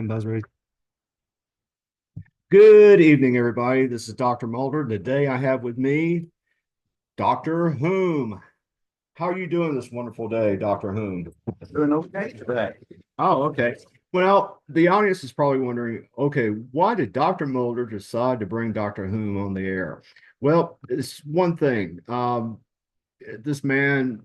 And Buzz ready. Good evening, everybody. This is Dr. Mulder. Today I have with me Dr. Whom. How are you doing this wonderful day, Dr. Whom? Doing okay today. Oh, okay. Well, the audience is probably wondering, okay, why did Dr. Mulder decide to bring Dr. Whom on the air? Well, it's one thing. This man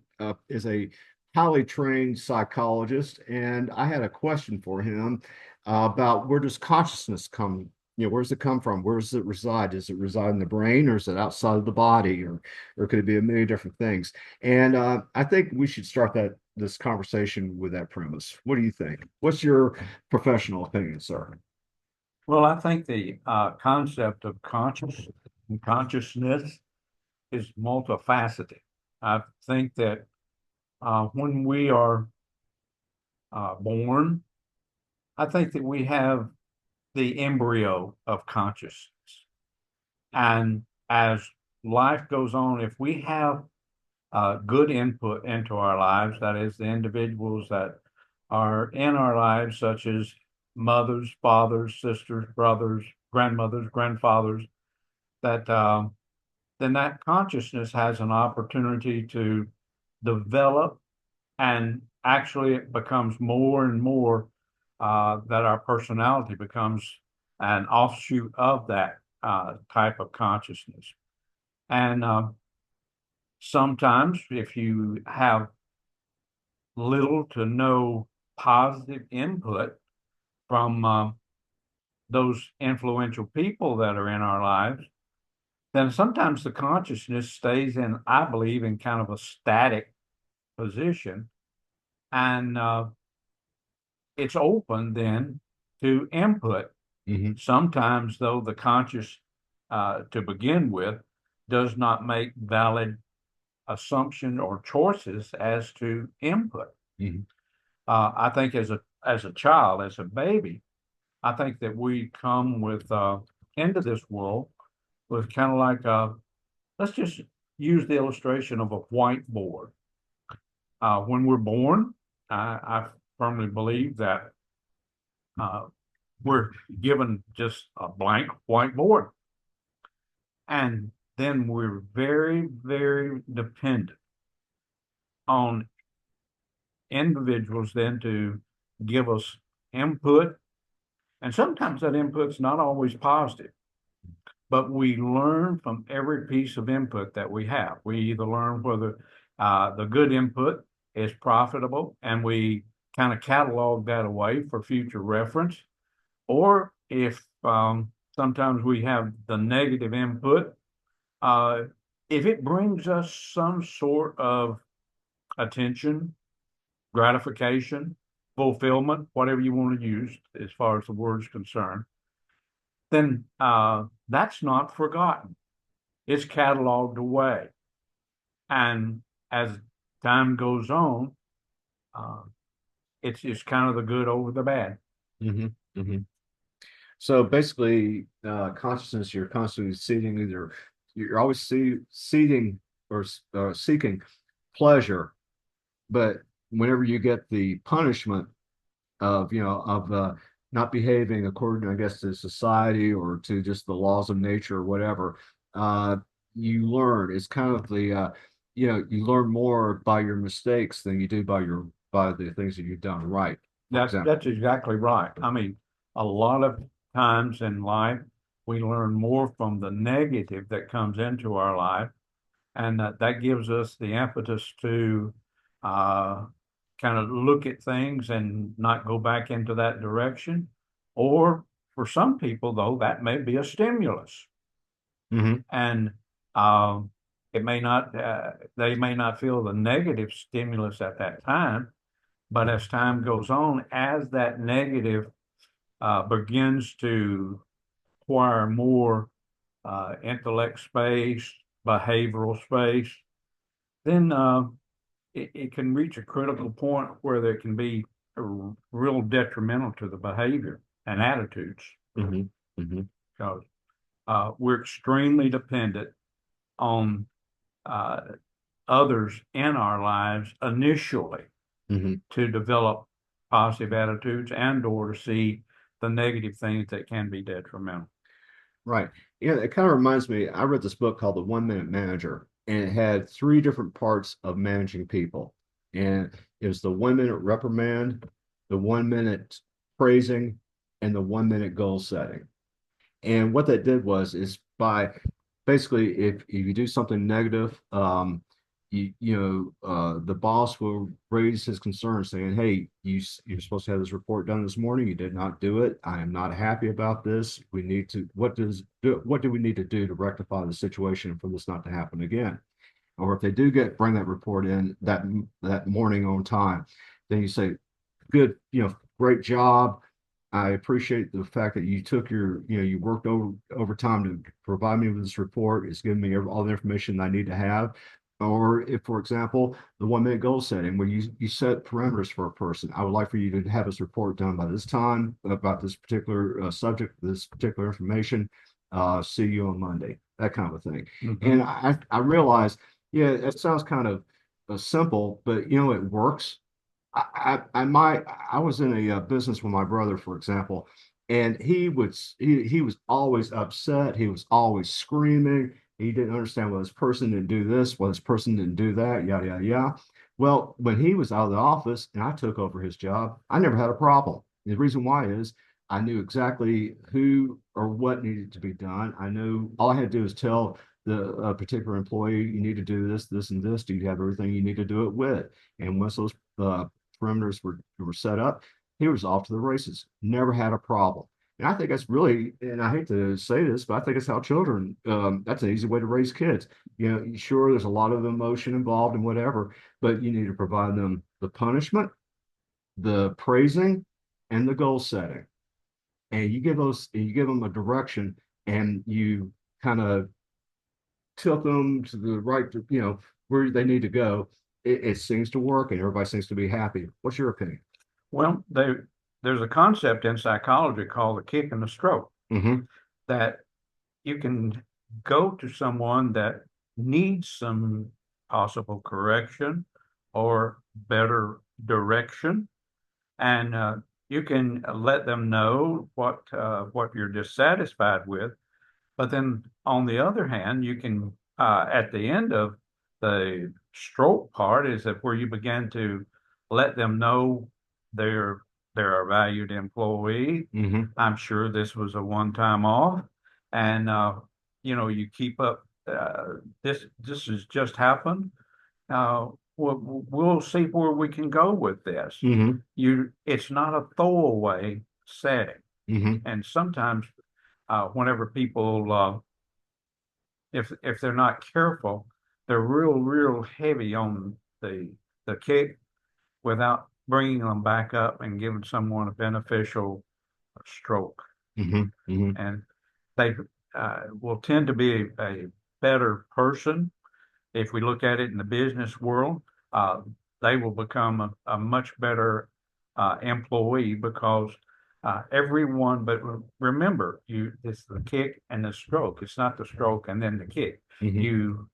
is a highly trained psychologist, and I had a question for him about where does consciousness come? Where does it come from? Where does it reside? Does it reside in the brain, or is it outside of the body, or could it be a million different things? And I think we should start this conversation with that premise. What do you think? What's your professional opinion, sir? Well, I think the concept of consciousness is multifaceted. I think that when we are born, I think that we have the embryo of consciousness. And as life goes on, if we have good input into our lives, that is, the individuals that are in our lives, such as mothers, fathers, sisters, brothers, grandmothers, grandfathers, that then that consciousness has an opportunity to develop, and actually it becomes more and more that our personality becomes an offshoot of that type of consciousness. And sometimes, if you have little to no positive input from those influential people that are in our lives, then sometimes the consciousness stays in, I believe, in kind of a static position. And it's open then to input. Hmm. Sometimes, though, the conscious, to begin with, does not make valid assumption or choices as to input. Hmm. I think as a child, as a baby, I think that we come with into this world with kind of like let's just use the illustration of a whiteboard. When we're born, I firmly believe that uh, we're given just a blank whiteboard, and then we're very, very dependent on individuals then to give us input. And sometimes that input's not always positive, but we learn from every piece of input that we have. We either learn whether the good input is profitable, and we kind of catalog that away for future reference, or if sometimes we have the negative input, uh, if it brings us some sort of attention, gratification, fulfillment, whatever you want to use as far as the word's concerned, then that's not forgotten. It's cataloged away. And as time goes on, uh, it's kind of the good over the bad. Hmm. Hmm. So basically, consciousness, you're constantly seeking either, you're always seeking or seeking pleasure, but whenever you get the punishment of, not behaving according, I guess, to society or to just the laws of nature or whatever, uh, you learn. It's kind of you learn more by your mistakes than you do by the things that you've done right, for example. That's exactly right. I mean, a lot of times in life, we learn more from the negative that comes into our life, and that gives us the impetus to uh, kind of look at things and not go back into that direction. Or for some people, though, that may be a stimulus, Hmm. and it may not, they may not feel the negative stimulus at that time, but as time goes on, as that negative begins to acquire more intellect space, behavioral space, then it can reach a critical point where there can be a real detrimental to the behavior and attitudes, Hmm. Hmm. because we're extremely dependent on uh, others in our lives initially Hmm. to develop positive attitudes and or to see the negative things that can be detrimental. Right. Yeah, it kind of reminds me, I read this book called The 1 Minute Manager, and it had three different parts of managing people. And it was the 1 minute reprimand, the 1 minute praising, and the 1 minute goal setting. And what that did was is by basically if you do something negative, the boss will raise his concern saying, hey, you're supposed to have this report done this morning. You did not do it. I am not happy about this. We need to, what do we need to do to rectify the situation for this not to happen again? Or if they do bring that report in that morning on time, then you say, good, great job. I appreciate the fact that you took you worked overtime to provide me with this report. It's given me all the information I need to have. Or if, for example, the 1 minute goal setting where you set parameters for a person. I would like for you to have this report done by this time about this particular subject, this particular information. See you on Monday, that kind of a thing. Mm-hmm. And I realized, yeah, it sounds kind of simple, but it works. I was in a business with my brother, for example, and he was always upset. He was always screaming. He didn't understand why this person didn't do this, why this person didn't do that, yada yada yada. Well, when he was out of the office and I took over his job, I never had a problem. The reason why is I knew exactly who or what needed to be done. I knew all I had to do is tell the particular employee, you need to do this, this, and this. Do you have everything you need to do it with? And once those perimeters were set up, he was off to the races. Never had a problem. And I think that's really, and I hate to say this, but I think it's how children, that's an easy way to raise kids. Sure, there's a lot of emotion involved and whatever, but you need to provide them the punishment, the praising, and the goal setting. And you give them a direction and you kind of tilt them to the right, where they need to go. It seems to work and everybody seems to be happy. What's your opinion? Well, there's a concept in psychology called the kick and the stroke Mm-hmm. that you can go to someone that needs some possible correction or better direction, and you can let them know what you're dissatisfied with. But then on the other hand, you can at the end of the stroke part is that where you begin to let them know they're they're a valued employee. Mm-hmm. I'm sure this was a one-time off, and you keep up. This has just happened. We'll see where we can go with this. Mm-hmm. It's not a throwaway setting, Mm-hmm. and sometimes whenever people if they're not careful, they're real heavy on the kick without bringing them back up and giving someone a beneficial stroke, Mm-hmm. Mm-hmm. and they will tend to be a better person. If we look at it in the business world, uh, they will become a much better employee because everyone, but remember, it's the kick and the stroke. It's not the stroke and then the kick. Mm-hmm. You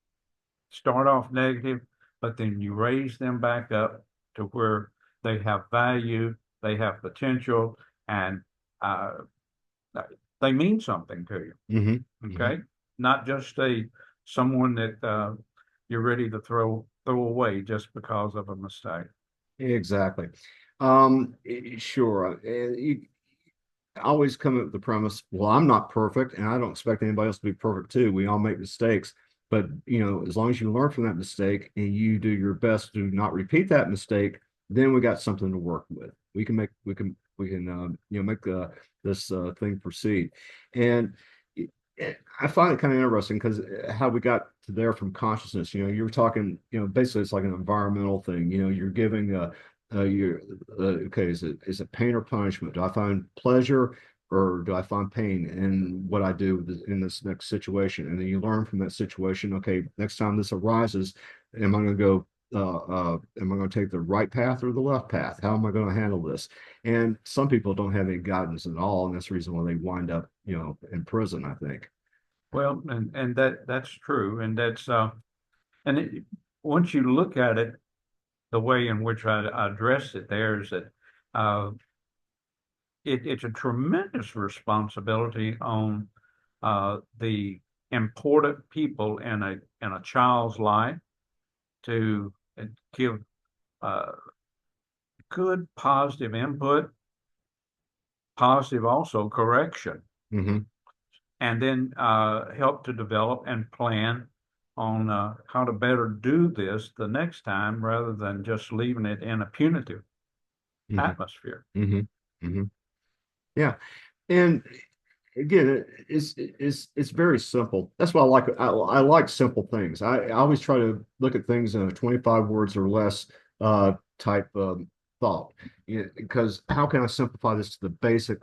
start off negative, but then you raise them back up to where they have value, they have potential, and uh, they mean something to you. Mm-hmm. Okay, not just someone that you're ready to throw away just because of a mistake. Exactly. Sure. I always come up with the premise, well, I'm not perfect and I don't expect anybody else to be perfect too. We all make mistakes, but as long as you learn from that mistake and you do your best to not repeat that mistake, then we got something to work with. We can make this thing proceed. And I find it kind of interesting because how we got to there from consciousness. You were talking. Basically, it's like an environmental thing. You're giving you're okay. Is it pain or punishment? Do I find pleasure or do I find pain in what I do in this next situation? And then you learn from that situation. Okay, next time this arises, am I going to go? Am I going to take the right path or the left path? How am I going to handle this? And some people don't have any guidance at all, and that's the reason why they wind up, in prison, I think. Well, and that's true, and that's and once you look at it, the way in which I address it there is that uh, it's a tremendous responsibility on the important people in a child's life to give uh, good positive input, positive also correction, Hmm. and then help to develop and plan on how to better do this the next time rather than just leaving it in a punitive Hmm. atmosphere. Hmm. Hmm. Yeah. And again, it's very simple. That's why I like I like simple things. I always try to look at things in a 25 words or less type thought. Because how can I simplify this to the basic,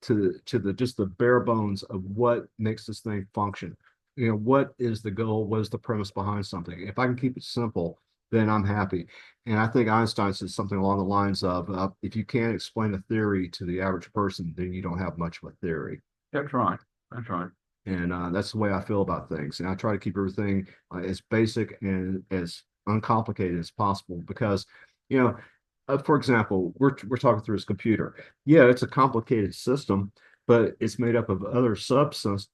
to the just the bare bones of what makes this thing function? What is the goal? What is the premise behind something? If I can keep it simple, then I'm happy. And I think Einstein said something along the lines of, if you can't explain a theory to the average person, then you don't have much of a theory. That's right. That's right. And that's the way I feel about things. And I try to keep everything as basic and as uncomplicated as possible because, you know, for example, we're talking through this computer. Yeah, it's a complicated system, but it's made up of other subsystems.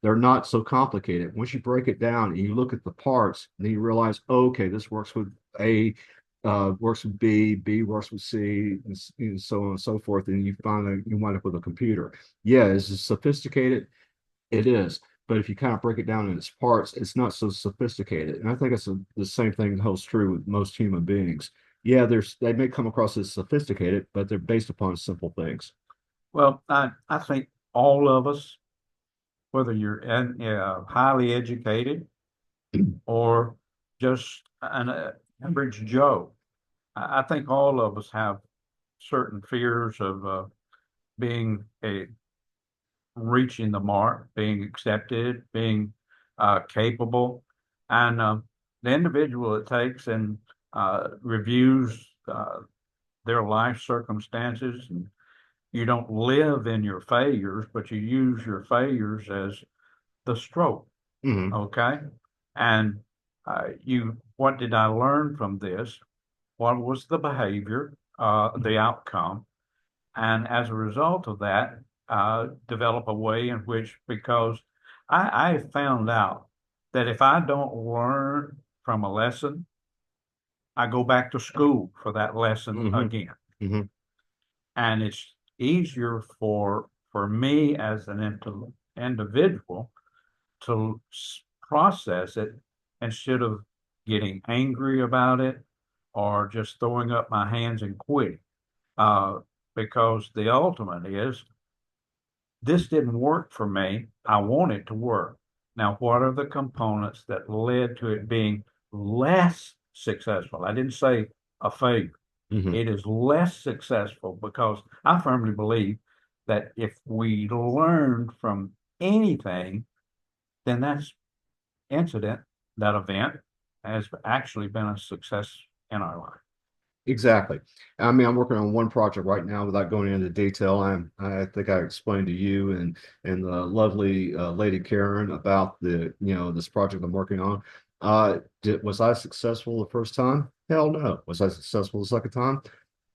They're not so complicated. Once you break it down and you look at the parts, then you realize, oh, okay, this works with A, works with B, B works with C, and so on and so forth. And you wind up with a computer. Yeah, is it sophisticated? It is. But if you kind of break it down in its parts, it's not so sophisticated. And I think the same thing holds true with most human beings. Yeah, they may come across as sophisticated, but they're based upon simple things. Well, I think all of us, whether you're highly educated or just an average Joe, I think all of us have certain fears of being a reaching the mark, being accepted, being capable, and the individual it takes and reviews their life circumstances. And you don't live in your failures, but you use your failures as the stroke. Hmm. Okay, and what did I learn from this? What was the behavior, the outcome? And as a result of that, develop a way in which, because I found out that if I don't learn from a lesson, I go back to school for that lesson Hmm. again. Hmm. And it's easier for me as an individual to process it instead of getting angry about it or just throwing up my hands and quitting. Uh, because the ultimate is this didn't work for me. I want it to work. Now, what are the components that led to it being less successful? I didn't say a failure. Hmm. It is less successful because I firmly believe that if we learn from anything, then that's incident, that event has actually been a success in our life. Exactly. I mean, I'm working on one project right now without going into detail. I think I explained to you and the lovely lady Karen about this project I'm working on. Was I successful the first time? Hell no. Was I successful the second time?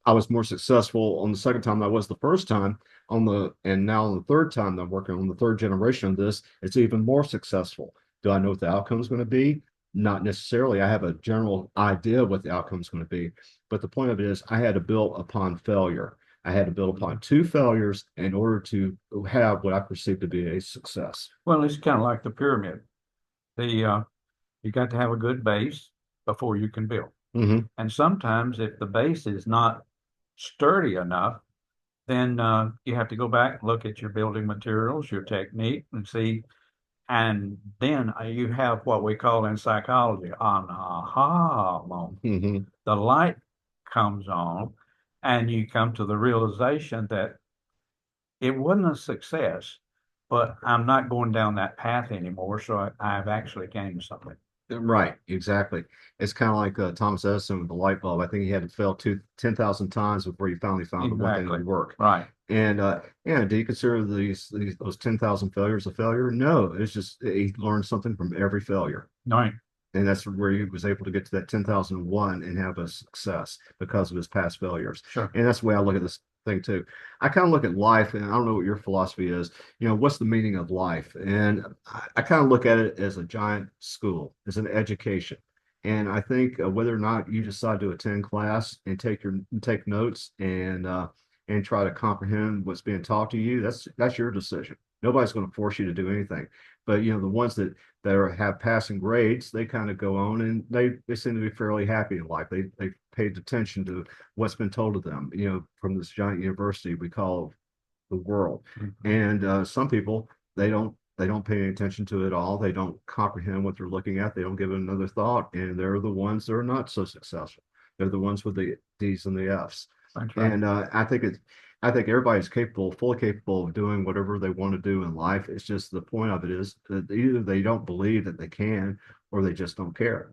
I was more successful on the second time than I was the first time and now on the third time that I'm working on the third generation of this, it's even more successful. Do I know what the outcome is going to be? Not necessarily. I have a general idea of what the outcome is going to be. But the point of it is I had to build upon failure. I had to build upon two failures in order to have what I perceive to be a success. Well, it's kind of like the pyramid. The You got to have a good base before you can build. Hmm. And sometimes if the base is not sturdy enough, then you have to go back and look at your building materials, your technique, and see. And then you have what we call in psychology an aha moment. Hmm. The light comes on, and you come to the realization that it wasn't a success, but I'm not going down that path anymore. So I've actually gained something. Right, exactly. It's kind of like Thomas Edison with the light bulb. I think he had to fail 10,000 times before he finally found the one thing that Exactly. would work. Right. And yeah, do you consider those 10,000 failures a failure? No, it's just he learned something from every failure. Right. And that's where he was able to get to that 10,001 and have a success because of his past failures. Sure. And that's the way I look at this thing too. I kind of look at life, and I don't know what your philosophy is. What's the meaning of life? And I kind of look at it as a giant school, as an education. And I think whether or not you decide to attend class and take notes and try to comprehend what's being taught to you, that's your decision. Nobody's going to force you to do anything. But the ones have passing grades, they kind of go on and they seem to be fairly happy in life. They paid attention to what's been told to them, from this giant university we call the world. Mhm. And some people they don't pay any attention to it at all. They don't comprehend what they're looking at. They don't give it another thought, and they're the ones that are not so successful. They're the ones with the D's and the F's. That's right. And I think everybody's capable, fully capable of doing whatever they want to do in life. It's just the point of it is that either they don't believe that they can, or they just don't care.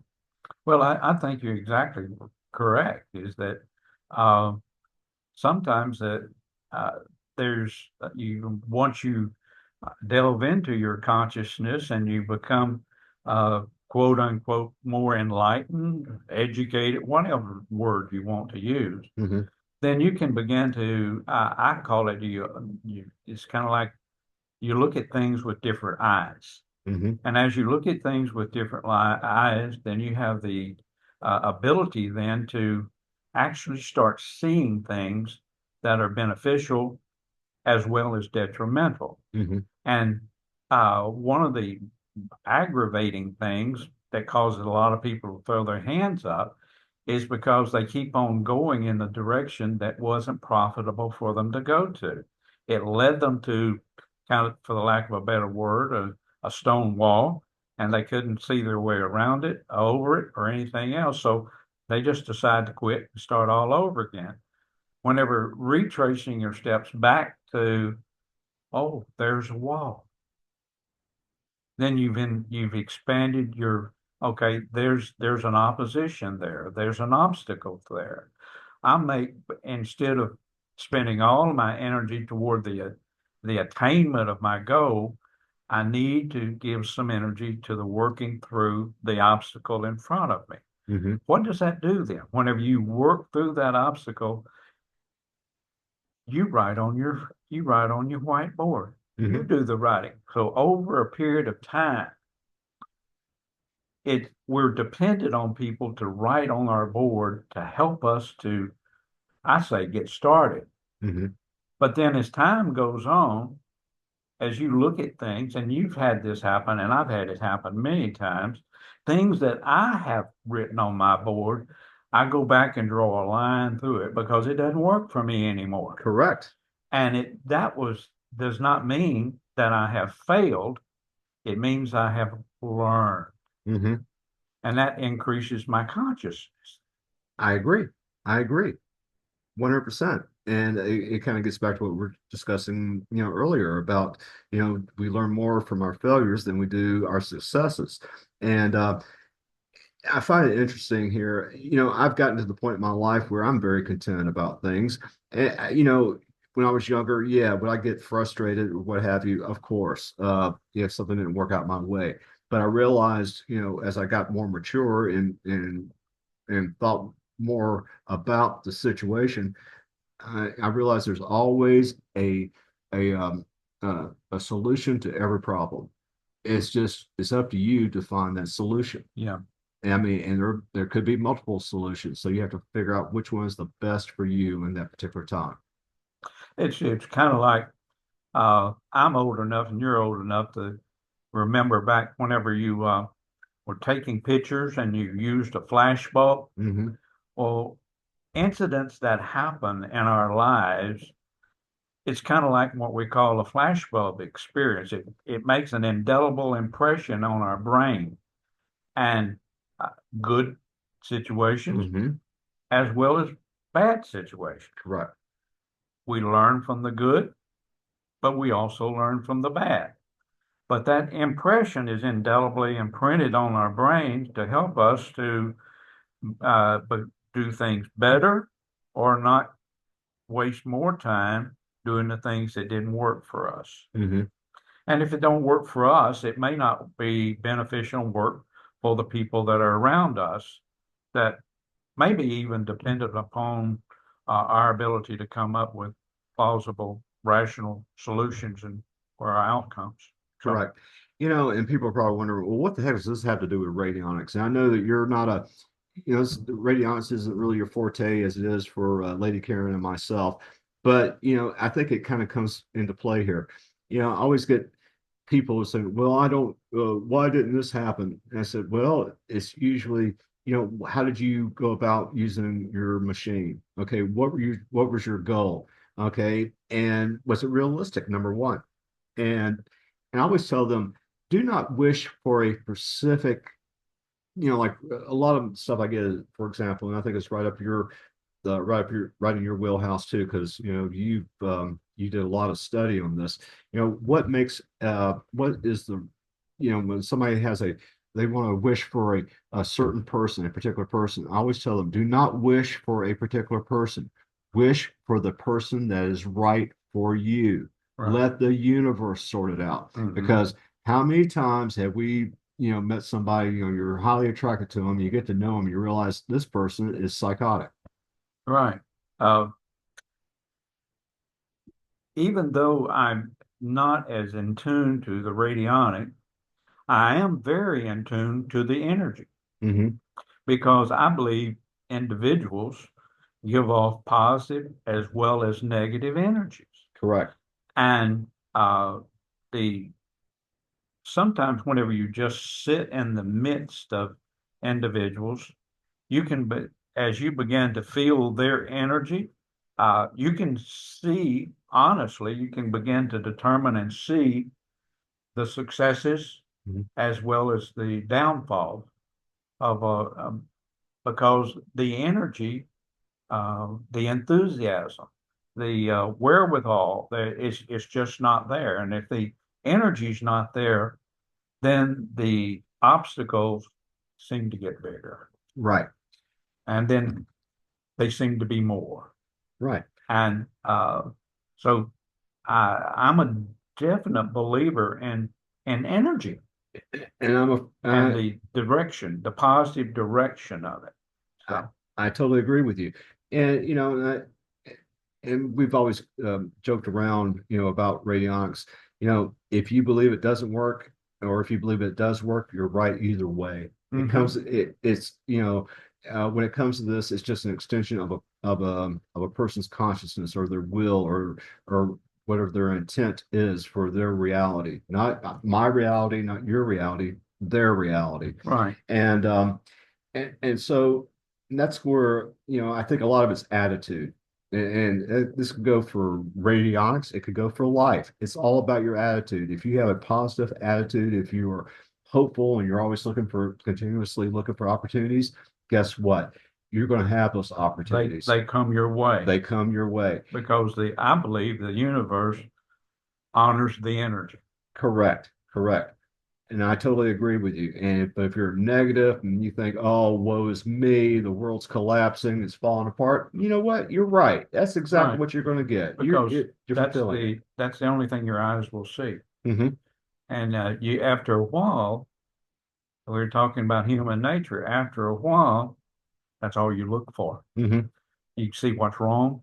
Well, I think you're exactly correct. Is that uh, sometimes that uh, there's you once you delve into your consciousness and you become quote unquote more enlightened, educated, whatever word you want to use, Hmm. then you can begin to I call it it's kind of like you look at things with different eyes. Hmm. And as you look at things with different eyes, then you have the ability then to actually start seeing things that are beneficial as well as detrimental. Hmm. And one of the aggravating things that causes a lot of people to throw their hands up is because they keep on going in the direction that wasn't profitable for them to go to. It led them to kind of, for the lack of a better word, a stone wall, and they couldn't see their way around it, over it, or anything else. So they just decide to quit and start all over again. Whenever retracing your steps back to, oh, there's a wall, then you've expanded your, okay, there's an opposition there, there's an obstacle there. I make Instead of spending all of my energy toward the attainment of my goal, I need to give some energy to the working through the obstacle in front of me. Hmm. What does that do then? Whenever you work through that obstacle, you write on your whiteboard. You Hmm. do the writing. So over a period of time, we're dependent on people to write on our board to help us to, I say, get started. Hmm. But then as time goes on, as you look at things, and you've had this happen, and I've had it happen many times, things that I have written on my board, I go back and draw a line through it because it doesn't work for me anymore. Correct. And it that was does not mean that I have failed. It means I have learned, Hmm. and that increases my consciousness. I agree. I agree. 100%. And it kind of gets back to what we are discussing, earlier about, we learn more from our failures than we do our successes. And I find it interesting here. I've gotten to the point in my life where I'm very content about things. And, when I was younger, yeah, would I get frustrated or what have you? Of course, if something didn't work out my way. But I realized, as I got more mature and thought more about the situation, I realize there's always a a solution to every problem. It's up to you to find that solution. Yeah, I mean, and there could be multiple solutions, so you have to figure out which one is the best for you in that particular time. it's kind of like I'm old enough and you're old enough to remember back whenever you were taking pictures and you used a flash bulb. Hmm. Well, incidents that happen in our lives, it's kind of like what we call a flashbulb experience. It makes an indelible impression on our brain, and uh, good situations Hmm. as well as bad situations. Correct. We learn from the good, but we also learn from the bad. But that impression is indelibly imprinted on our brains to help us to uh, do things better or not waste more time doing the things that didn't work for us. Hmm. And if it don't work for us, it may not be beneficial work for the people that are around us that maybe even dependent upon our ability to come up with plausible, rational solutions and for our outcomes. So, Correct. You know, and people are probably wondering, well, what the heck does this have to do with radionics? And I know that you're not a, you know, radionics isn't really your forte as it is for Lady Karen and myself. But, you know, I think it kind of comes into play here. You know, I always get people saying, well, I don't, why didn't this happen? And I said, well, it's usually, you know, how did you go about using your machine? Okay, what was your goal? Okay, and was it realistic? Number one. And and I always tell them, do not wish for a specific, you know, like a lot of stuff I get, for example, and I think it's right in your wheelhouse too, because you know you did a lot of study on this. You know, what is the, you know, when somebody has a they want to wish for a certain person, a particular person, I always tell them, do not wish for a particular person. Wish for the person that is right for you. right. Let the universe sort it out. Because how many times have we, you know, met somebody, you know, you're highly attracted to them, you get to know them, you realize this person is psychotic. Right. Uh, Even though I'm not as in tune to the radionic, I am very in tune to the energy Mm-hmm. because I believe individuals give off positive as well as negative energies. Correct. And the sometimes whenever you just sit in the midst of individuals, you can be, as you begin to feel their energy, you can see honestly, you can begin to determine and see the successes Mhm. as well as the downfall of because the energy, the enthusiasm, the wherewithal, is just not there. And if the energy's not there, then the obstacles seem to get bigger, Right. and then they seem to be more. Right. And so I'm a definite believer in energy And and the direction, the positive direction of it. I, So, I totally agree with you. And, you know, and we've always joked around, you know, about radionics. You know, if you believe it doesn't work, or if you believe it does work, you're right either way. It's, you know, when it comes to this, it's just an extension of a person's consciousness or their will or whatever their intent is for their reality, not my reality, not your reality, their reality. right, And and so that's where, you know, I think a lot of it's attitude. And this could go for radionics, it could go for life. It's all about your attitude. If you have a positive attitude, if you are hopeful and you're always continuously looking for opportunities, guess what? You're going to have those opportunities. they come your way They come your way. because I believe the universe honors the energy. Correct. Correct. And I totally agree with you. But if you're negative and you think, oh, woe is me, the world's collapsing, it's falling apart, you know what? You're right. That's exactly Right, what you're going to get. because You're fulfilling it. that's the only thing your eyes will see. Hmm. And you after a while, we were talking about human nature. After a while, that's all you look for. Hmm. You see what's wrong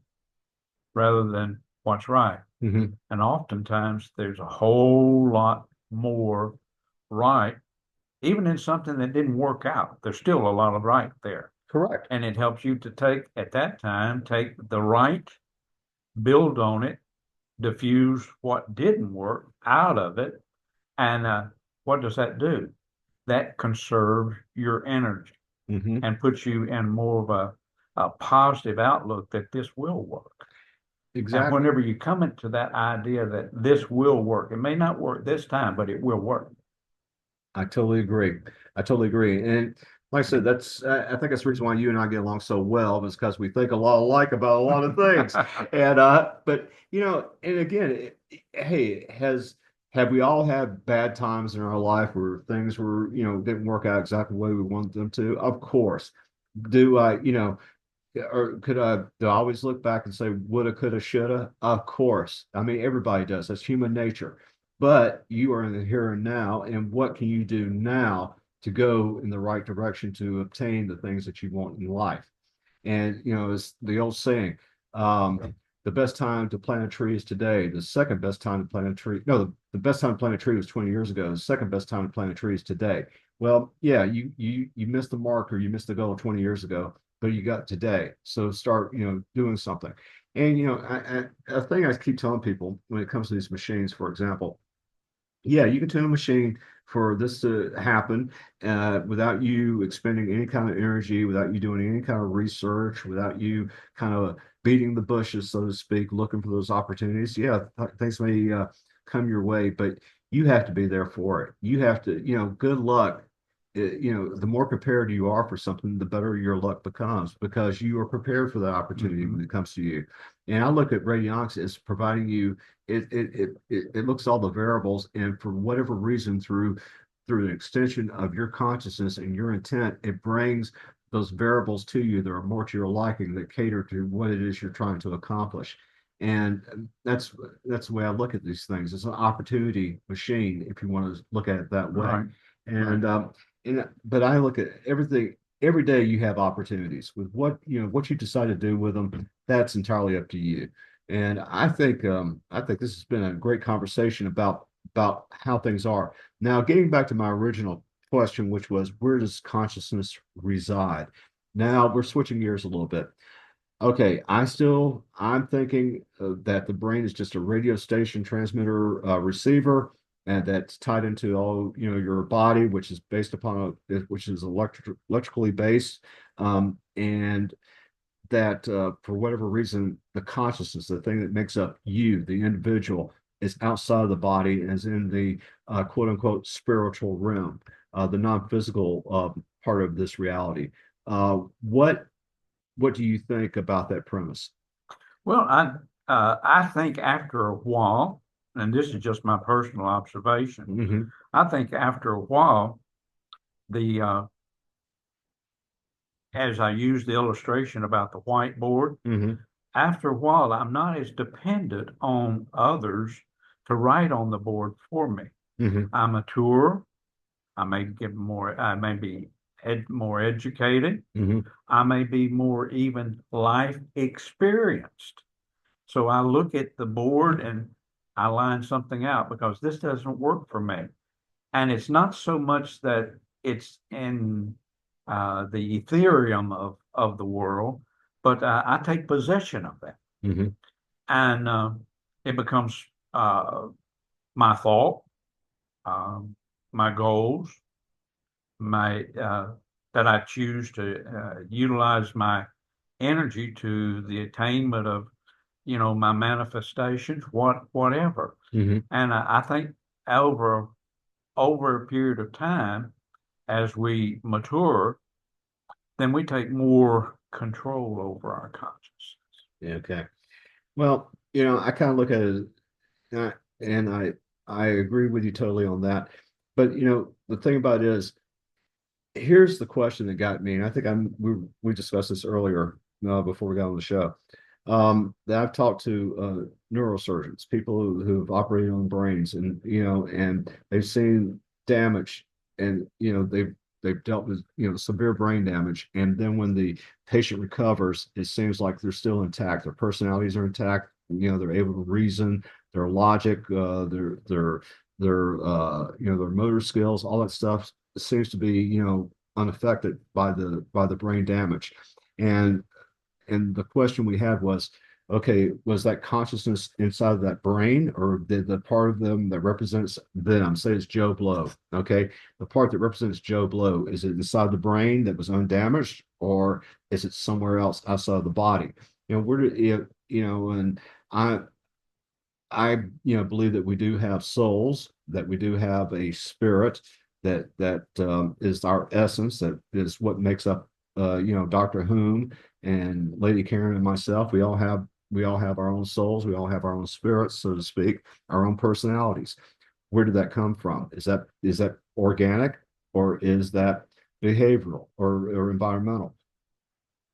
rather than what's right. Hmm. And oftentimes there's a whole lot more right, even in something that didn't work out. There's still a lot of right there. Correct. And it helps you to take, at that time, take the right, build on it, diffuse what didn't work out of it. And what does that do? That conserves your energy Hmm. and puts you in more of a positive outlook that this will work. And Exactly. whenever you come into that idea that this will work, it may not work this time, but it will work. I totally agree. I totally agree. And like I said, I think that's the reason why you and I get along so well is because we think a lot alike about a lot of things. And but you know, and again, hey, have we all had bad times in our life where things were, you know, didn't work out exactly the way we wanted them to? Of course. Do I, you know, or do I always look back and say woulda, coulda, shoulda? Of course. I mean, everybody does. That's human nature. But you are in the here and now, and what can you do now to go in the right direction to obtain the things that you want in life. And it's the old saying, the best time to plant a tree is today. The second best time to plant a tree, no, the best time to plant a tree was 20 years ago. The second best time to plant a tree is today. Well, yeah, you missed the mark or you missed the goal 20 years ago, but you got today. So start, doing something. And a thing I keep telling people when it comes to these machines, for example, yeah, you can tune a machine for this to happen without you expending any kind of energy, without you doing any kind of research, without you kind of beating the bushes, so to speak, looking for those opportunities. Yeah, things may come your way, but you have to be there for it. You have to, good luck. The more prepared you are for something, the better your luck becomes because you are prepared for that opportunity when it comes to you. And I look at radionics as providing you it looks at all the variables, and for whatever reason, through an extension of your consciousness and your intent, it brings those variables to you that are more to your liking, that cater to what it is you're trying to accomplish. And that's the way I look at these things. It's an opportunity machine, if you want to look at it that way. Right. And but I look at everything every day. You have opportunities with what you decide to do with them. That's entirely up to you. And I think this has been a great conversation about how things are. Now, getting back to my original question, which was where does consciousness reside? Now we're switching gears a little bit. Okay, I'm thinking that the brain is just a radio station transmitter receiver, and that's tied into all your body, which is based upon which is electrically based, and that for whatever reason, the consciousness, the thing that makes up you, the individual, is outside of the body and is in the quote unquote spiritual realm, the non-physical part of this reality. What do you think about that premise? Well, I think after a while, and this is just my personal observation, Hmm. I think after a while, the as I use the illustration about the whiteboard, Hmm. after a while, I'm not as dependent on others to write on the board for me. Hmm. I mature. I may be more educated. Hmm. I may be more even life experienced. So I look at the board and I line something out because this doesn't work for me. And it's not so much that it's in the Ethereum of the world, but I take possession of that. Hmm. And it becomes my thought, um, my goals, my that I choose to utilize my energy to the attainment of, my manifestations, whatever. Hmm. And I think over over a period of time, as we mature, then we take more control over our consciousness. Yeah, okay. Well, I kind of look at it, and I agree with you totally on that. But the thing about it is, here's the question that got me, and I think we discussed this earlier before we got on the show. That I've talked to neurosurgeons, people who've operated on brains, and and they've seen damage, and they've dealt with severe brain damage, and then when the patient recovers, it seems like they're still intact. Their personalities are intact. They're able to reason, their logic, their motor skills, all that stuff seems to be unaffected by the brain damage. And the question we had was, okay, was that consciousness inside of that brain, or did the part of them that represents them, say it's Joe Blow, okay, the part that represents Joe Blow, is it inside the brain that was undamaged, or is it somewhere else outside of the body? Where did it, and I I believe that we do have souls, that we do have a spirit that is our essence, that is what makes up Dr. Whom and Lady Karen and myself. We all have our own souls, we all have our own spirits, so to speak, our own personalities. Where did that come from? Is that organic, or is that behavioral or environmental?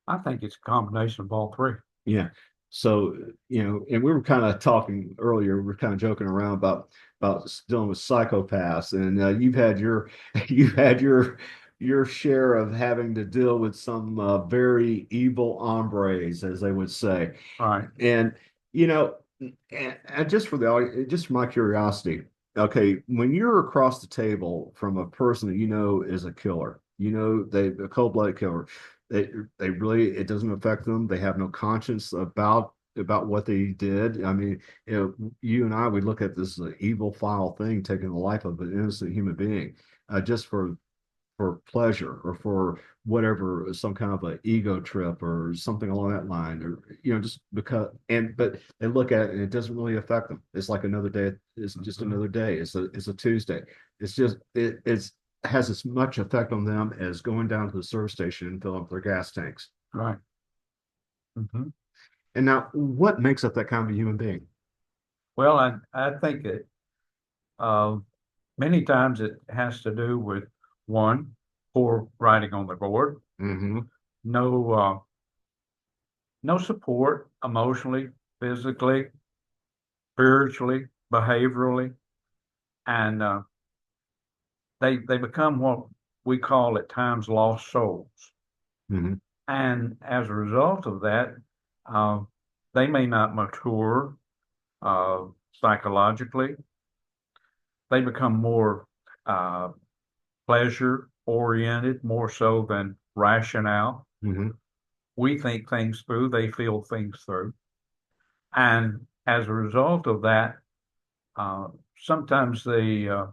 I think it's a combination of all three. Yeah. So, and we were kind of talking earlier, we were kind of joking around about dealing with psychopaths, and you've had your you've had your share of having to deal with some very evil hombres, as they would say. Right. And and just for the audience, just for my curiosity, okay, when you're across the table from a person that you know is a killer, they a cold-blooded killer, they really it doesn't affect them. They have no conscience about what they did. I mean, you and I, we look at this as an evil, foul thing, taking the life of an innocent human being, just for pleasure or for whatever, some kind of an ego trip or something along that line, or just because. And but they look at it and it doesn't really affect them. It's like another day. It's just Mhm. another day. It's a Tuesday. It's just it's has as much effect on them as going down to the service station and filling up their gas tanks. Right. Mhm. And now, what makes up that kind of a human being? Well, I think that uh, many times it has to do with one, poor writing on the board, Hmm. no no support emotionally, physically, spiritually, behaviorally, and they become what we call at times lost souls. Hmm. And as a result of that, uh, they may not mature uh, psychologically. They become more uh, pleasure oriented, more so than rationale. Hmm. We think things through, they feel things through. And as a result of that, uh, sometimes they uh,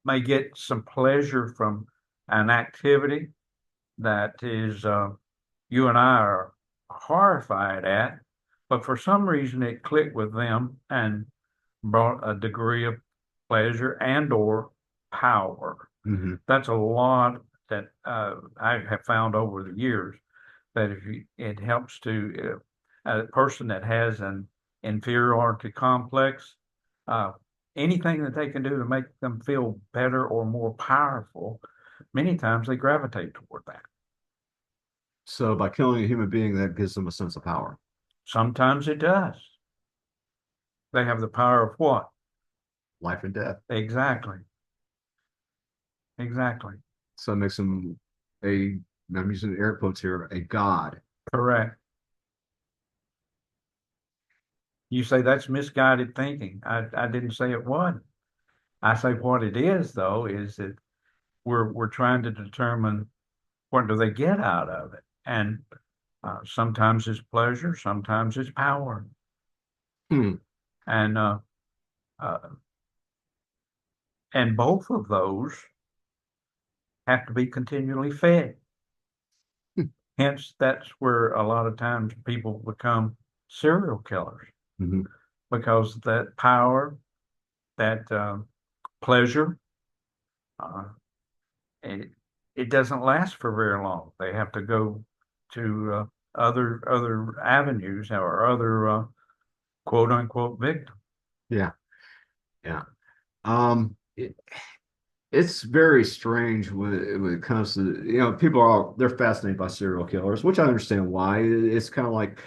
may get some pleasure from an activity that is you and I are horrified at, but for some reason it clicked with them and brought a degree of pleasure and or power. Hmm. That's a lot that I have found over the years that if you, it helps to a person that has an inferiority complex, uh, anything that they can do to make them feel better or more powerful, many times they gravitate toward that. So by killing a human being, that gives them a sense of power, Sometimes it does. They have the power of what? life and death. Exactly. Exactly. So it makes them a, I'm using air quotes here, a god. Correct. You say that's misguided thinking. I didn't say it was. I say what it is, though, is that we're trying to determine what do they get out of it, and sometimes it's pleasure, sometimes it's power, Hmm. and uh, and both of those have to be continually fed. Hence, that's where a lot of times people become serial killers Mhm. because that power, that pleasure, uh, it, it doesn't last for very long. They have to go to other avenues or other quote unquote victims. Yeah, yeah. It, it's very strange when it comes to, people are they're fascinated by serial killers, which I understand why. It's kind of like,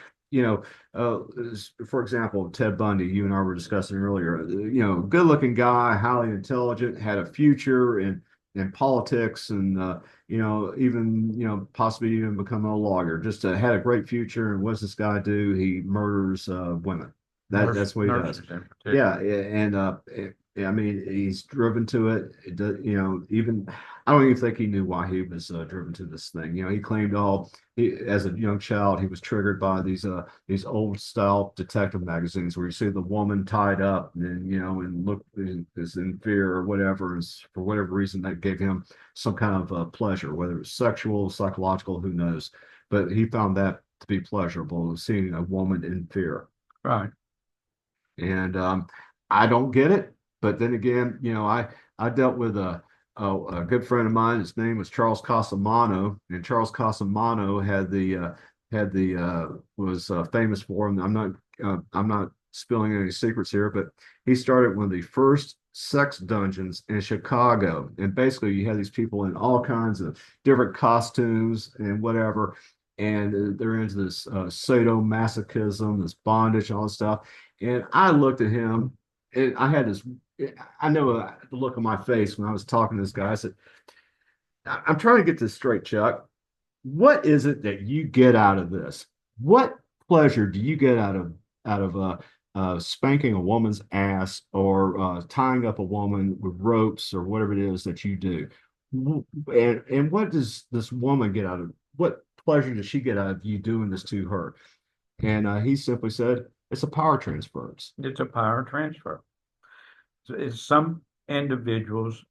for example, Ted Bundy, you and I were discussing earlier, good looking guy, highly intelligent, had a future in politics and even possibly even become a lawyer. Just had a great future. And what's this guy do? He murders women. That's what he does. Nurses in Yeah, particular. and yeah, I mean, he's driven to it. It does, even I don't even think he knew why he was driven to this thing. He claimed as a young child he was triggered by these old style detective magazines where you see the woman tied up and and look is in fear or whatever. And for whatever reason that gave him some kind of pleasure, whether it's sexual, psychological, who knows. But he found that to be pleasurable, seeing a woman in fear. Right. And I don't get it. But then again, I dealt with a good friend of mine. His name was Charles Casamano, and Charles Casamano was famous for him. I'm not spilling any secrets here, but he started one of the first sex dungeons in Chicago. And basically, you had these people in all kinds of different costumes and whatever. and they're into this sadomasochism, this bondage, all this stuff. And I looked at him, and I had this. I know the look on my face when I was talking to this guy. I said, "I'm trying to get this straight, Chuck. What is it that you get out of this? What pleasure do you get out of spanking a woman's ass or tying up a woman with ropes or whatever it is that you do? And what does this woman get out of what pleasure does she get out of you doing this to her?" And he simply said, "It's a power transference." It's a power transfer. It's some individuals,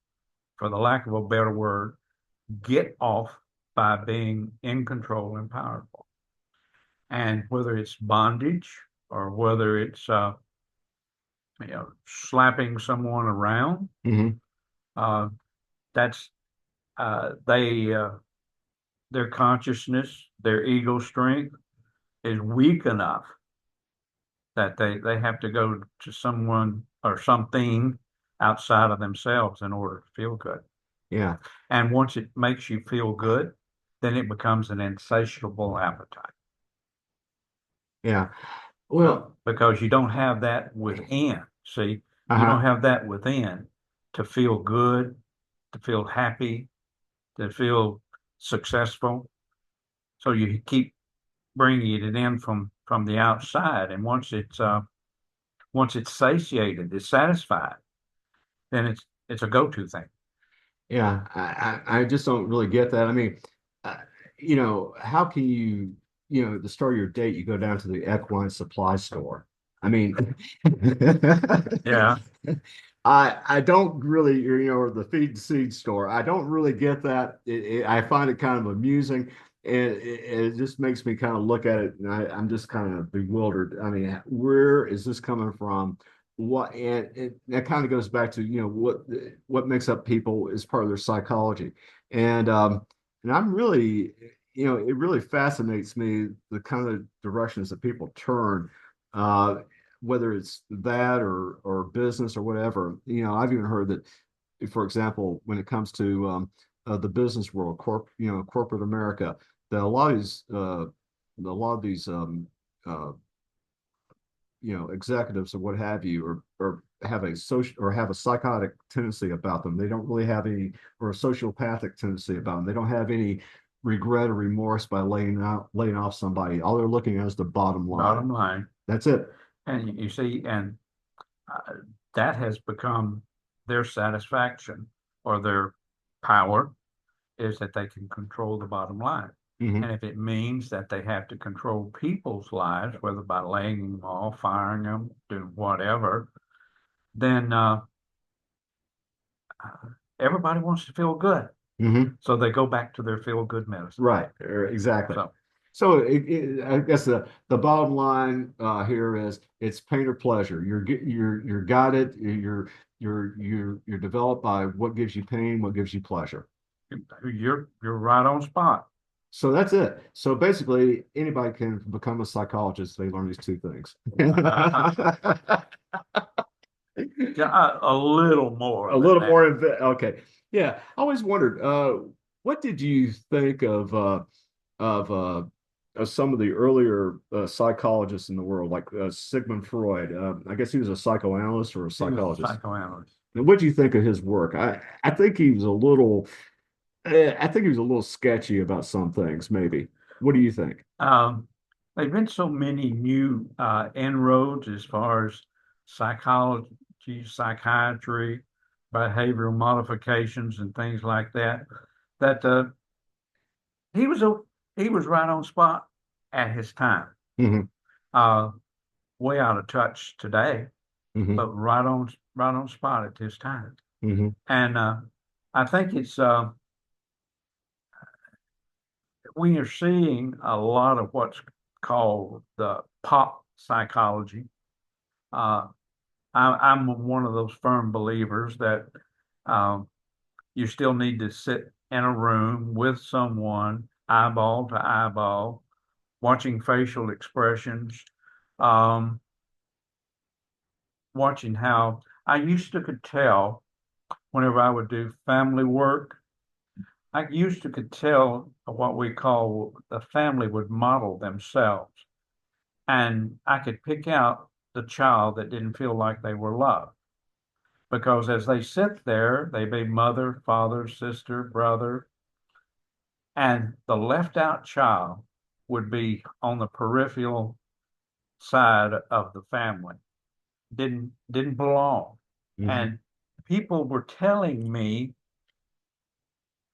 for the lack of a better word, get off by being in control and powerful. And whether it's bondage or whether it's slapping someone around, Hmm. uh, that's they their consciousness, their ego strength is weak enough that they have to go to someone or something outside of themselves in order to feel good. Yeah, And once it makes you feel good, then it becomes an insatiable appetite. yeah. Well, Because you don't have that within. See, you don't uh-huh. have that within to feel good, to feel happy, to feel successful. So you keep bringing it in from the outside, and once it's satiated, it's satisfied, then it's a go-to thing. Yeah, I just don't really get that. I mean, uh, how can to start your date, you go down to the equine supply store. I mean, Yeah, I don't really, or the feed and seed store. I don't really get that. I find it kind of amusing, and it just makes me kind of look at it, and I'm just kind of bewildered. I mean, where is this coming from? What and that kind of goes back to what makes up people is part of their psychology, and I'm really it really fascinates me the kind of directions that people turn. Uh, Whether it's that or business or whatever. I've even heard that, for example, when it comes to the business world, corporate America, that a lot of these uh, executives or what have you, or have a social or have a psychotic tendency about them. They don't really have any, or a sociopathic tendency about them. They don't have any regret or remorse by laying off somebody. All they're looking at is the bottom line. bottom line. That's it. And you see, and uh, that has become their satisfaction or their power is that they can control the bottom line. Hmm. And if it means that they have to control people's lives, whether by laying them off, firing them, doing whatever, then everybody wants to feel good. Hmm. So they go back to their feel good medicine. Right, exactly. So, So I guess the bottom line here is it's pain or pleasure. You're guided. You're developed by what gives you pain, what gives you pleasure. you're right on spot. So that's it. So basically, anybody can become a psychologist if they learn these two things. Yeah, a little more A than little that. more. Okay. Yeah. I always wondered, what did you think of some of the earlier psychologists in the world, like Sigmund Freud? I guess he was a psychoanalyst or a He was a psychologist. psychoanalyst. And what do you think of his work? I think he was a little, I think he was a little sketchy about some things, maybe. What do you think? Um, there've been so many new inroads as far as psychology, psychiatry, behavioral modifications, and things like that. That he was a he was right on spot at his time. Hmm. Uh, Way out of touch today, Hmm. but right on spot at his time. Hmm. And I think it's we are seeing a lot of what's called the pop psychology. Uh, I'm one of those firm believers that um, you still need to sit in a room with someone, eyeball to eyeball, watching facial expressions, um, watching how I used to could tell whenever I would do family work, I used to could tell what we call the family would model themselves. And I could pick out the child that didn't feel like they were loved. Because as they sit there, they be mother, father, sister, brother, and the left out child would be on the peripheral side of the family, didn't belong. Hmm. And people were telling me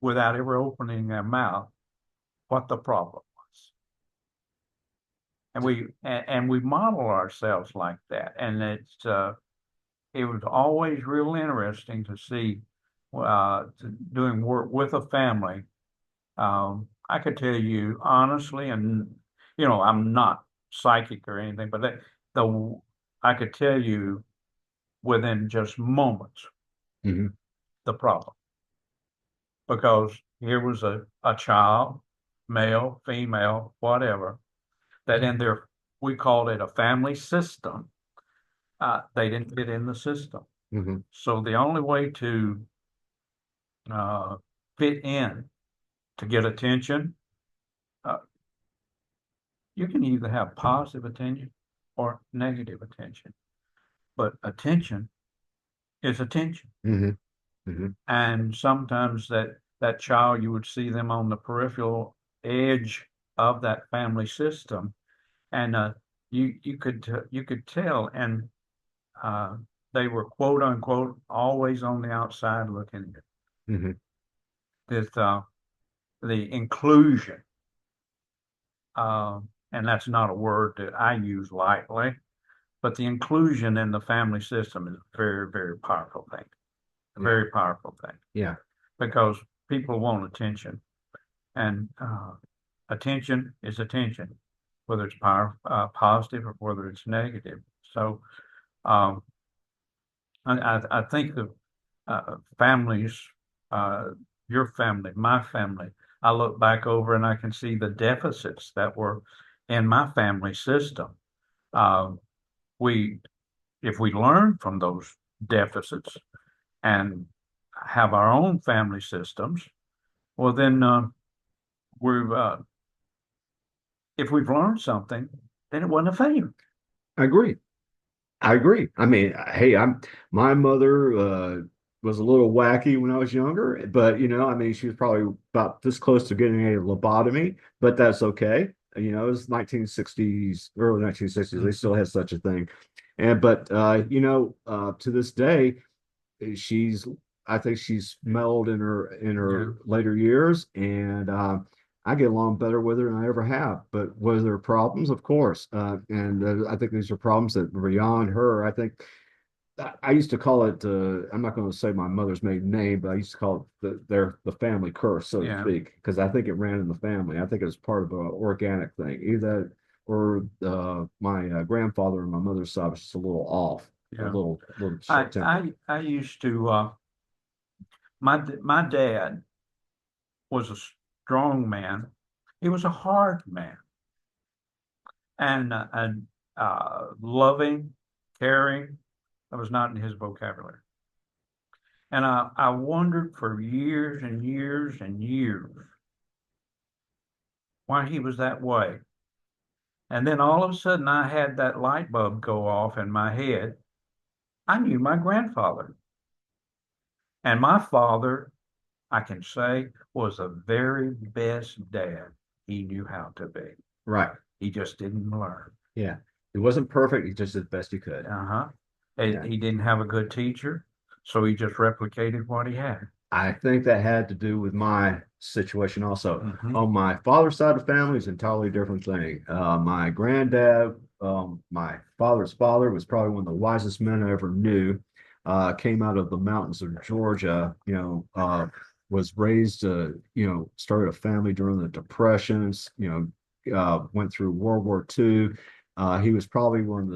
without ever opening their mouth what the problem was. And we model ourselves like that. And it was always real interesting to see doing work with a family. I could tell you honestly, and I'm not psychic or anything, but the I could tell you within just moments Hmm. the problem because here was a child, male, female, whatever, that in their we called it a family system. They didn't fit in the system, Hmm. so the only way to uh, fit in to get attention, uh, you can either have positive attention or negative attention. But attention is attention. Hmm. Hmm. And sometimes that child, you would see them on the peripheral edge of that family system. And you could tell, and uh, they were quote unquote always on the outside looking at Hmm. this the inclusion. And that's not a word that I use lightly, but the inclusion in the family system is a very, very powerful thing. A Yeah. very powerful thing Yeah. because people want attention, and attention is attention, whether it's positive or whether it's negative. So um, I think the families, uh, your family, my family, I look back over and I can see the deficits that were in my family system. Uh, we, if we learn from those deficits and have our own family systems, well, then we're if we've learned something, then it wasn't a failure. I agree. I agree. I mean, hey, my mother was a little wacky when I was younger, but I mean, she was probably about this close to getting a lobotomy, but that's okay. It was 1960s, early 1960s. They still Mhm. had such a thing. And but to this day, she's I think she's mellowed in her Yeah. later years, and I get along better with her than I ever have. But was there problems? Of course, and I think these are problems that were beyond her. I think I used to call it. I'm not going to say my mother's maiden name, but I used to call it the family curse, so to Yeah. speak, because I think it ran in the family. I think it was part of an organic thing, either or my grandfather on my mother's side was just a little off, a Yeah. little I short tempered. I I used to my dad was a strong man. He was a hard man and loving, caring. That was not in his vocabulary. And I wondered for years and years and years why he was that way. And then all of a sudden I had that light bulb go off in my head. I knew my grandfather. And my father, I can say, was the very best dad he knew how to be. Right. He just didn't learn. Yeah. It wasn't perfect. He just did the best he could. Uh-huh. Yeah. He didn't have a good teacher, so he just replicated what he had. I think that had to do with my situation also. Hmm. On my father's side of the family is an entirely different thing. My granddad, my father's father, was probably one of the wisest men I ever knew. Came out of the mountains of Georgia, was raised, started a family during the Depressions, went through World War II. He was probably one of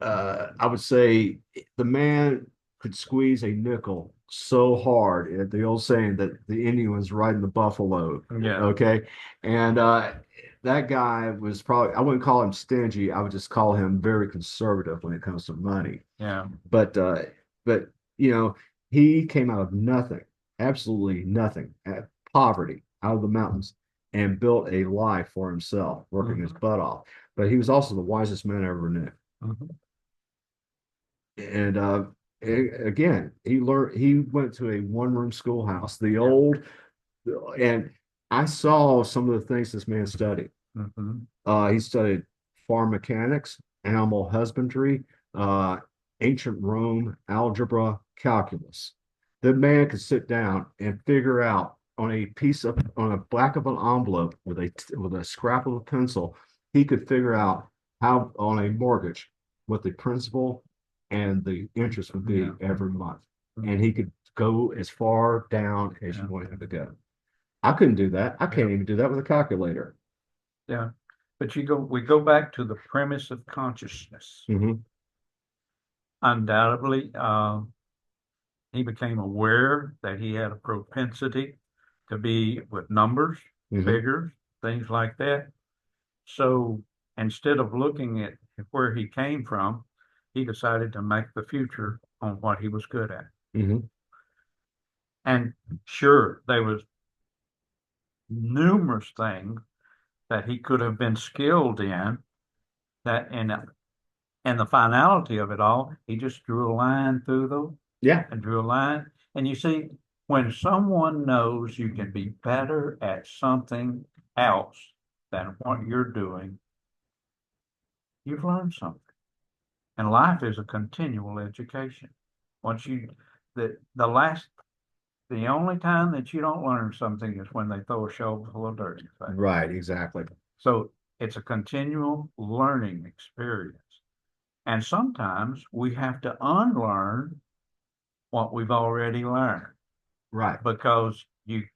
I would say the man could squeeze a nickel so hard. The old saying that the Indian was riding the buffalo. Yeah, Okay. And that guy was probably, I wouldn't call him stingy. I would just call him very conservative when it comes to money. yeah, But, uh, but, you know, he came out of nothing. absolutely nothing, at poverty out of the mountains, and built a life for himself, working his Mhm. butt off. But he was also the wisest man I ever knew. Mhm. And again, he went to a one-room schoolhouse, the Yeah. old, and I saw some of the things this man studied. Mhm. He studied farm mechanics, animal husbandry, uh, ancient Rome, algebra, calculus. The man could sit down and figure out on a back of an envelope with a scrap of a pencil, he could figure out how on a mortgage what the principal and the interest would be Yeah. every month. Mhm. And he could go as far down as you Yeah. wanted him to go. I couldn't do that. I Yeah. can't even do that with a calculator. Yeah. But we go back to the premise of consciousness. Hmm. Undoubtedly, he became aware that he had a propensity to be with numbers, Hmm. figures, things like that. So instead of looking at where he came from, he decided to make the future on what he was good at. Hmm. And sure, there was numerous things that he could have been skilled in that and the finality of it all, he just drew a line through them Yeah. and drew a line. And you see, when someone knows you can be better at something else than what you're doing, you've learned something. And life is a continual education. Once you the last the only time that you don't learn something is when they throw a shovel full of dirt in your face. Right, exactly. So it's a continual learning experience. And sometimes we have to unlearn what we've already learned Right. because you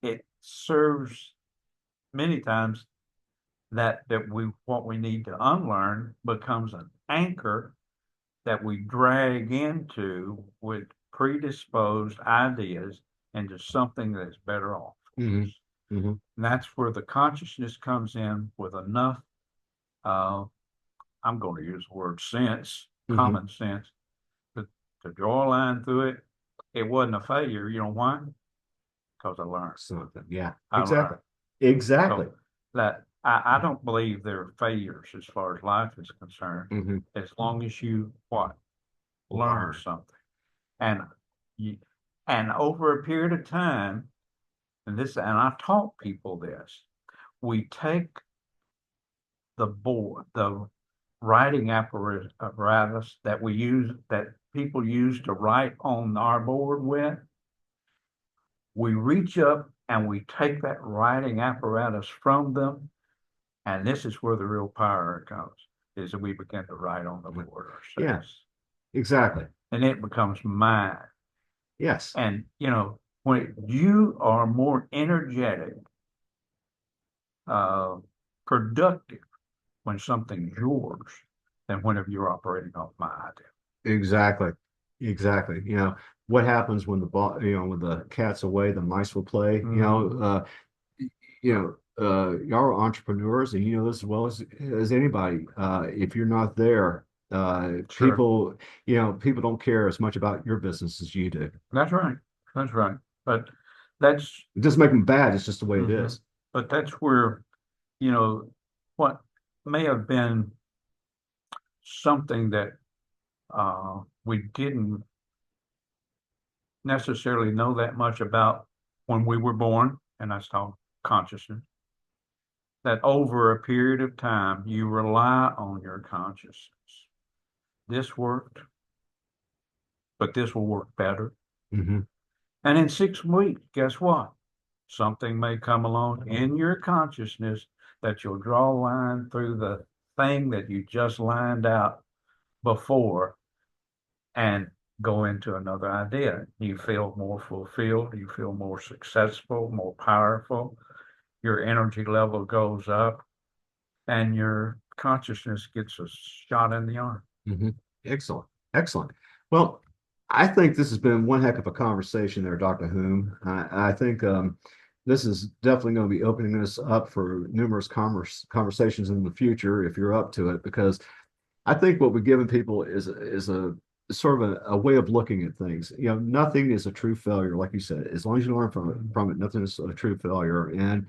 it serves many times that we what we need to unlearn becomes an anchor that we drag into with predisposed ideas into something that's better off for Hmm. us. Hmm. And that's where the consciousness comes in with enough, uh, I'm going to use the word sense, Hmm. common sense, to, to draw a line through it. It wasn't a failure. You know why? Because I learned. Something. Yeah, I exactly. learned. Exactly. So that I don't believe there are failures as far as life is concerned, Hmm. as long as you what? Learn Learn. something. And you, and over a period of time, and I've taught people this, we take the writing apparatus that we use, that people use to write on our board with, we reach up and we take that writing apparatus from them, and this is where the real power comes, is that we begin to write on the board Yeah, ourselves, exactly. and it becomes mine. Yes. And when you are more energetic, uh, productive when something's yours than whenever you're operating off my idea. Exactly. Exactly. What happens when when the cat's away, the mice will play. Mhm. Y'all are entrepreneurs, and you know this as well as anybody. If you're not there, Sure. people don't care as much about your business as you do. That's right. That's right. But that's It doesn't make them bad. It's just the way it mhm. is. But that's where, you know, what may have been something that we didn't necessarily know that much about when we were born, and that's called consciousness. That over a period of time, you rely on your consciousness. This worked, but this will work better. Hmm. And in 6 weeks, guess what? Something may come along in your consciousness that you'll draw a line through the thing that you just lined out before and go into another idea. You feel more fulfilled, you feel more successful, more powerful, your energy level goes up, and your consciousness gets a shot in the arm. Hmm. Excellent. Excellent. Well, I think this has been one heck of a conversation there, Dr. Hume. I think this is definitely going to be opening us up for numerous conversations in the future if you're up to it, because I think what we're giving people is a sort of a way of looking at things. You know, nothing is a true failure, like you said. As long as you learn from it, nothing is a true failure. And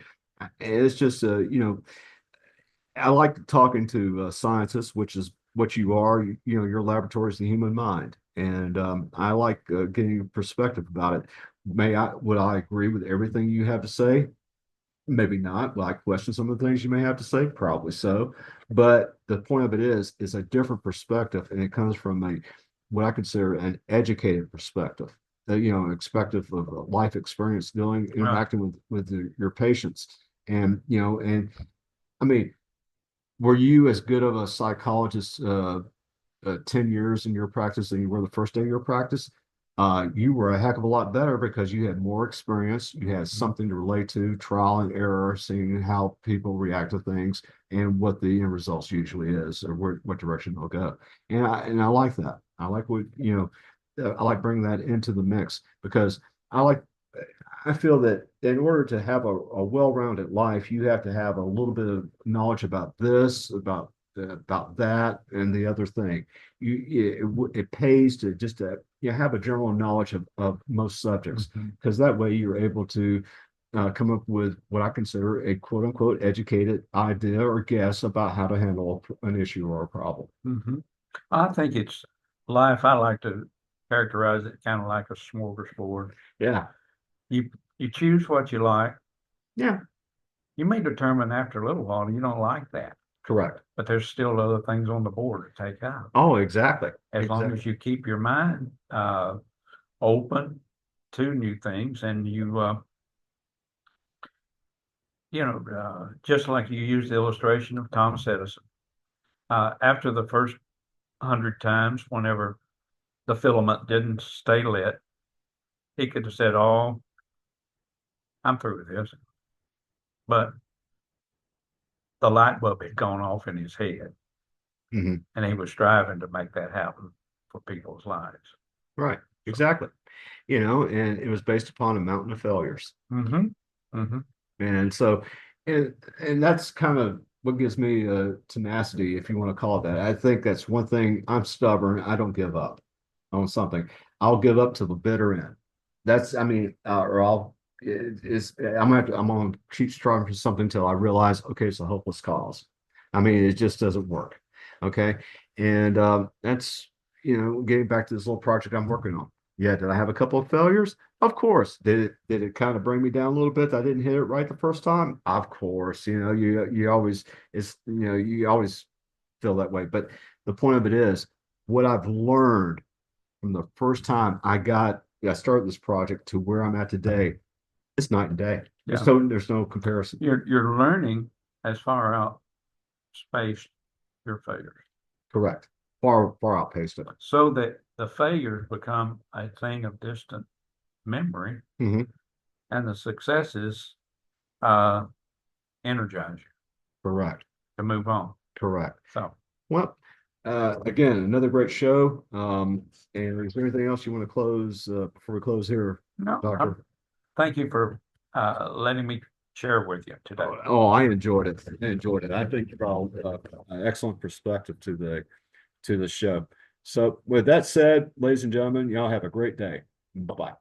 it's just, I like talking to scientists, which is what you are. You know, your laboratory is the human mind, and I like getting a perspective about it. Would I agree with everything you have to say? Maybe not. Will I question some of the things you may have to say? Probably so. But the point of it is a different perspective, and it comes from a what I consider an educated perspective. You know, an perspective of life experience, dealing, Right. interacting with your patients, and you know, and I mean, were you as good of a psychologist 10 years in your practice than you were the first day of your practice? You were a heck of a lot better because you had more experience. You had something to relate to, trial and error, seeing how people react to things and what the end results usually is or what direction they'll go. And I like that. I like what, I like bringing that into the mix because I like I feel that in order to have a well-rounded life, you have to have a little bit of knowledge about this, about that, and the other thing. It pays to just to have a general knowledge of most subjects Mhm. because that way you're able to come up with what I consider a quote unquote educated idea or guess about how to handle an issue or a problem. Mhm. I think it's life. I like to characterize it kind of like a smorgasbord. Yeah, You you choose what you like. yeah, You may determine after a little while you don't like that, correct. but there's still other things on the board to take out. Oh, exactly, As long exactly. as you keep your mind open to new things, and just like you used the illustration of Thomas Edison. After the first 100 times, whenever the filament didn't stay lit, he could have said, "Oh, I'm through with this." But the light bulb had gone off in his head, Mhm. and he was striving to make that happen for people's lives. Right, So, exactly. And it was based upon a mountain of failures. mm-hmm, mm-hmm, And so, and that's kind of what gives me tenacity, if you want to call it that. I think that's one thing. I'm stubborn. I don't give up on something. I'll give up to the bitter end. I mean, or I'm on keep striving for something until I realize, okay, it's a hopeless cause. I mean, it just doesn't work. Okay. And that's, getting back to this little project I'm working on. Yeah, did I have a couple of failures? Of course. Did it kind of bring me down a little bit? I didn't hit it right the first time. Of course, you always feel that way. But the point of it is, what I've learned from the first time I started this project to where I'm at today, it's night and day. yeah. There's no comparison. You're learning as far out spaced your failures, Correct. Far far outpaced it. so that the failures become a thing of distant memory, Hmm. and the successes uh, energize you Correct. to move on. Correct. So, Well, again, another great show. And is there anything else you want to close before we close here, no, Doctor? thank you for letting me share with you today. Oh, I enjoyed it. I enjoyed it. I think you brought an excellent perspective to the show. So, with that said, ladies and gentlemen, y'all have a great day. Bye bye.